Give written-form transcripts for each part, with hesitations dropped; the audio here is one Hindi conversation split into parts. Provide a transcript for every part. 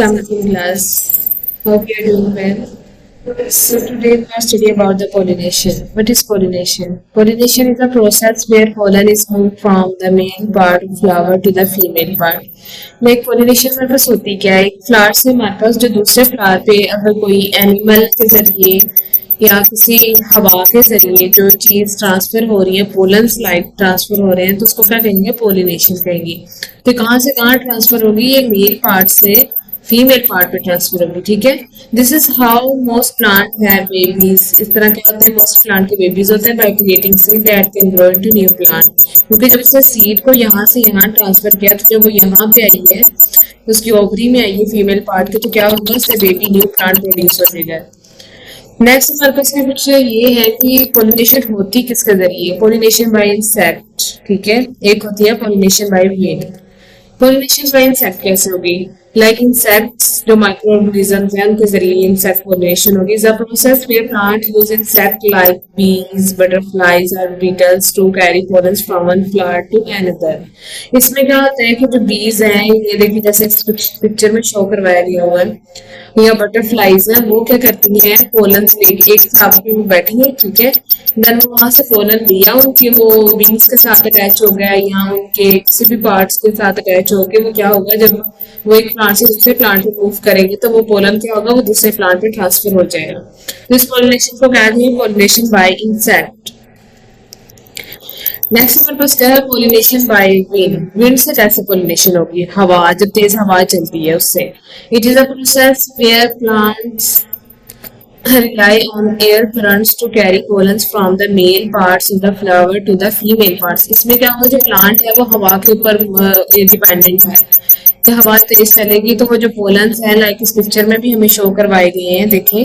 Something class. Hope you're doing well. So today we are studying about the pollination. What is pollination? Pollination is a process where pollen is moved from the male part of flower to the female part. Like pollination हमारे पास होती क्या है? एक फ्लावर से हमारे पास जो दूसरे फ्लावर पे अगर कोई एनिमल के जरिए या किसी हवा के जरिए जो चीज ट्रांसफर हो रही है, पोलन्स लाइक ट्रांसफर हो रहे हैं, तो उसको क्या कहेंगे? पोलिनेशन कहेंगे। तो कहाँ से कहाँ ट्रांसफर होगी? ये मेल पार्ट से फीमेल पार्ट पे ट्रांसफर होगी। ठीक है, this is how most plant have babies. इस तरह क्या होता है? मोस्ट प्लांट के बेबीज होते हैं by creating seed that can grow into new plant. क्योंकि जब उसने सीड को यहाँ से यहाँ ट्रांसफर किया, तो जब वो यहाँ पे आई है, तो उसकी ओवरी में आई है फीमेल पार्ट के, तो क्या होगा? उससे बेबी न्यू प्लांट प्रोड्यूस हो जाएगा। नेक्स्ट हमारे पास का क्वेश्चन ये है कि पोलिनेशन होती किसके जरिए? Pollination by insect. ठीक है, एक होती है pollination by weed. Pollination by insect कैसे होगी? लाइक इंसेक्ट्स जो माइक्रो ऑर्गेनिजम्स हैं उनके जरिए इंसेक्ट पोलिनेशन होगी। The process where plant use insect like bees, butterflies और beetles to carry pollens from one flower to another. इसमें क्या होता है कि जो बीज हैं, ये देखिए जैसे पिक्चर में शो करवाया गया हुआ है, या बटरफ्लाइज है, वो क्या करती हैं? पोलन्स लेके एक साथ पे वो बैठी है। ठीक है, देन वो वहां से पोलन लिया, उनके वो विंग्स के साथ अटैच हो गया या उनके किसी भी पार्ट्स के साथ अटैच होके वो क्या होगा? जब वो एक प्लांट से दूसरे प्लांट पे मूव करेंगे तो वो पोलन क्या होगा? वो दूसरे प्लांट पे ट्रांसफर हो जाएगा। तो इस पोलिनेशन को कहते हैं पोलिनेशन बाय इंसेक्ट। नेक्स्ट हमारे पास क्या है? Pollination by wind. विंड से कैसे पोलिनेशन होगी? हवा, जब तेज हवा चलती है उससे। It is a process where plants rely on air currents to carry pollens from the male parts of the flower to the female parts। इसमें क्या होगा? जो प्लांट है वो हवा के ऊपर डिपेंडेंट है कि हवा तेज चलेगी तो वो जो पोलन्स है, लाइक इस पिक्चर में भी हमें शो करवाए गए हैं, देखें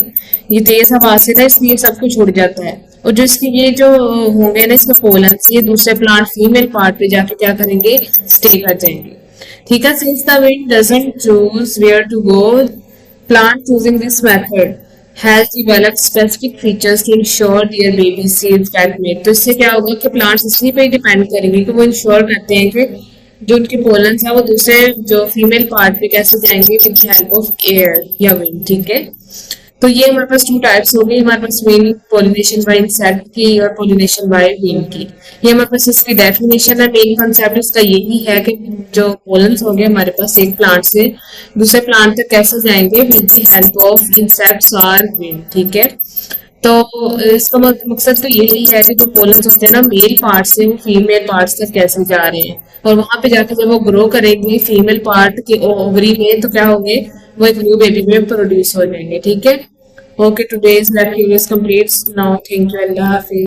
ये तेज हवा से ना इसलिए सब कुछ उड़ जाता है, और जो इसके ये जो होंगे ना इसके पोलन्स, ये दूसरे प्लांट फीमेल पार्ट पे जाके क्या करेंगे? स्टे कर जाएंगे। ठीक है, since the wind doesn't choose where to go, plant choosing this method has developed specific features to ensure their baby seeds get made। तो इससे क्या होगा कि प्लांट्स इसी पे डिपेंड करेंगे कि वो इंश्योर करते हैं कि जो उनके पोलन्स है वो दूसरे जो फीमेल पार्ट पे कैसे जाएंगे? With the help of air या विंड। ठीक है, तो ये हमारे पास टू टाइप्स हो गई हमारे पास, मेन पोलिनेशन बाय इंसेक्ट की और पोलिनेशन बाय विंड की। ये हमारे पास इसकी डेफिनेशन है। मेन कंसेप्ट इसका यही है कि जो पोलन्स हो गए हमारे पास एक प्लांट से दूसरे प्लांट तक कैसे जाएंगे? With the help of insects और विंड। ठीक है, तो इसका मकसद तो यही है कि जो पोलन्स होते हैं ना मेल पार्ट से वो फीमेल पार्ट तक कैसे जा रहे हैं, और वहां पे जाके जब वो ग्रो करेंगे फीमेल पार्ट के ओवरी में, तो क्या होंगे? वो एक न्यू बेबी में प्रोड्यूस हो जाएंगे। ठीक है, okay, today's lecture is complete now. Thank you, Allah Hafiz.